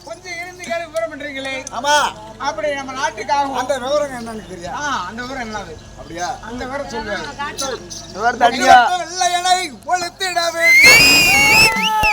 கொஞ்சம் இருந்து விவரம் பண்றீங்களே. ஆமா, அப்படி நம்ம நாட்டுக்காக அந்த விவரம் என்னன்னு தெரியும். அந்த விவரம் என்னது? அப்படியா? அந்த விவரம் சொல்லுவாங்க. வெள்ளையனை கொளுத்திட வேண்டும்.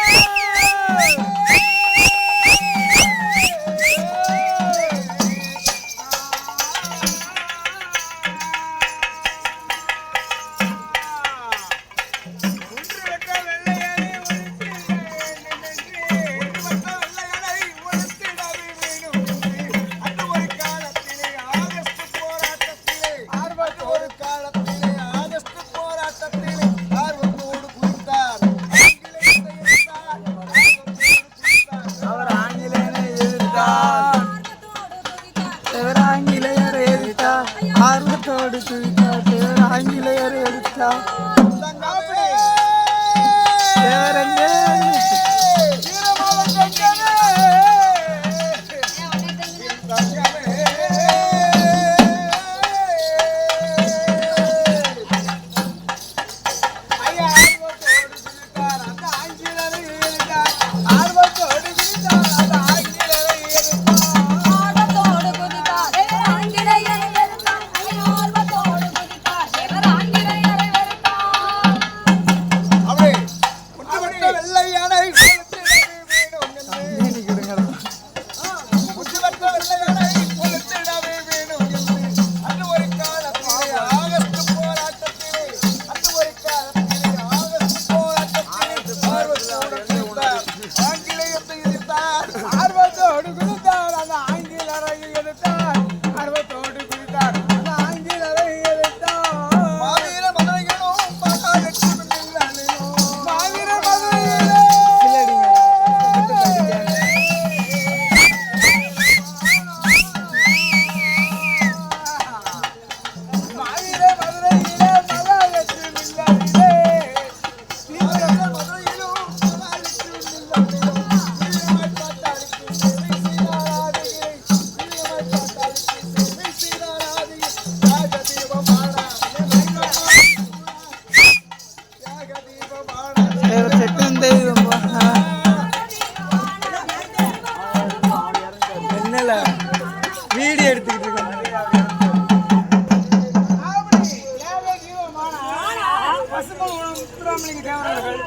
தேவர்கள்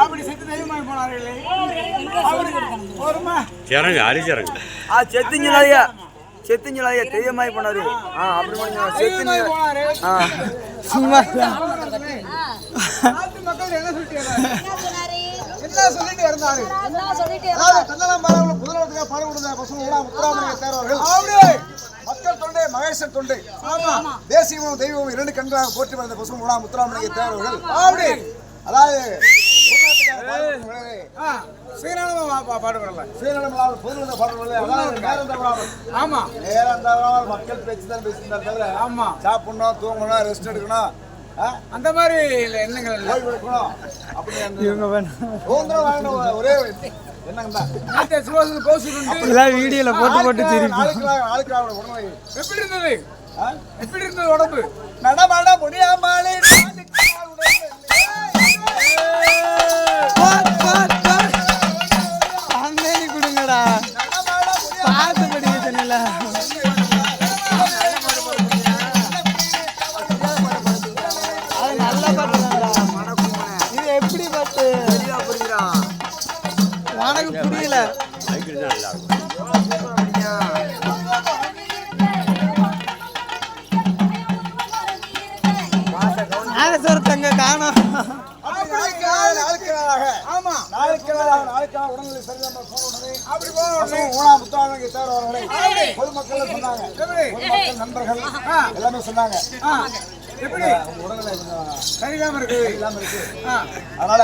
அப்படி செத்து தெய்வமாய் போனார்களே செத்துங்களாயா தெய்வமாய் போனாரு. அப்படி சும்மா மக்கள் என்ன சொல்லிட்டு இருந்தாரு? மக்கள் தொண்டை மகேசன் தொண்டை தேசியமும் தெய்வமும் இரண்டு கண்களாக போற்றி வந்த பசும் முத்துராமலிங்க தேவர்கள் அதாவது மக்கள் பேச்சுதான் பேசியிருந்தார் தவிர சாப்பிடணும் தூங்கணும் ரெஸ்ட் எடுக்கணும் அந்த மாதிரி எண்ணங்கள் ஒரே வீடியோல போட்டு போட்டு எப்படி இருந்தது உடம்பு நடமாட முடியாமலே கொடுங்கடா பார்த்து படிக்க சொன்னல உனக்கு புரியல தங்க காணும் பொதுமக்கள் சொன்னாங்க நண்பர்கள் எல்லாமே சொன்னாங்க உடல்நிலை சரியில்லாம இருக்கு அதனால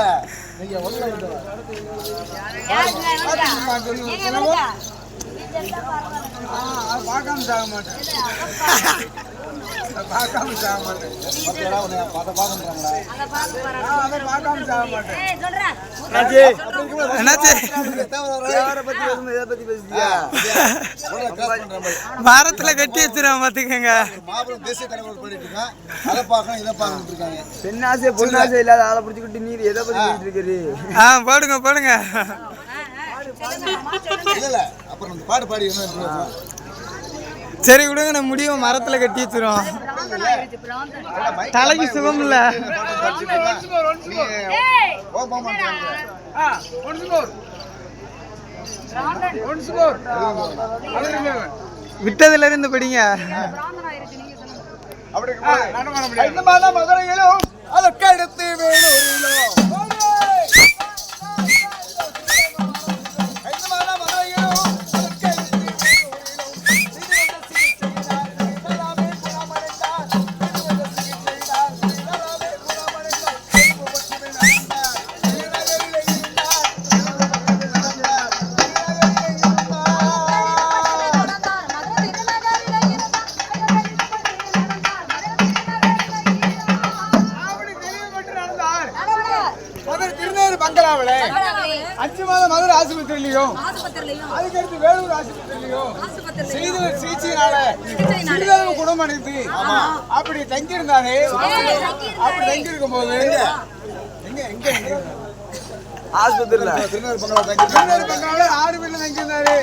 நீங்க பார்க்காம சாக மாட்டேன் மரத்துல கட்டி வச்சிருவோம் பாத்துக்கங்க. தேசிய தலைவர் பண்ணிட்டு இருக்காங்க. அதை பார்க்கணும் இதை பார்க்கணும் இருக்காங்க. பெண்ணாசை பொண்ணாசை இல்லாத ஆளை பிடிச்சிக்கிட்டு நீர் எதை பத்தி பேசிட்டு இருக்கிறீ? போடுங்க போடுங்க. இல்ல அப்புறம் பாடு பாடி சரி விடுங்க, நான் முடியும் மரத்துல கட்டி வச்சிரும். தலைக்கு சுகம் இல்ல. விட்டதுல இருந்து படிங்க. மதுரையிலும் அதற்கு அடுத்து பங்களாவிலே 5 மாதம் மதுரை ஆஸ்பத்திரியிலையும் அதுக்கடுத்து வேலூர் ஆஸ்பத்திரியிலையும் செய்த சிகிச்சையினால சிறிதளவு குணமடைந்து அப்படி தங்கியிருந்தாரு. அப்படி தங்கியிருக்கும் போது ஆஸ்பத்திரியில திருநெல்வேலி பங்களாவில் 6 பேர்ல தங்கியிருந்தாரு.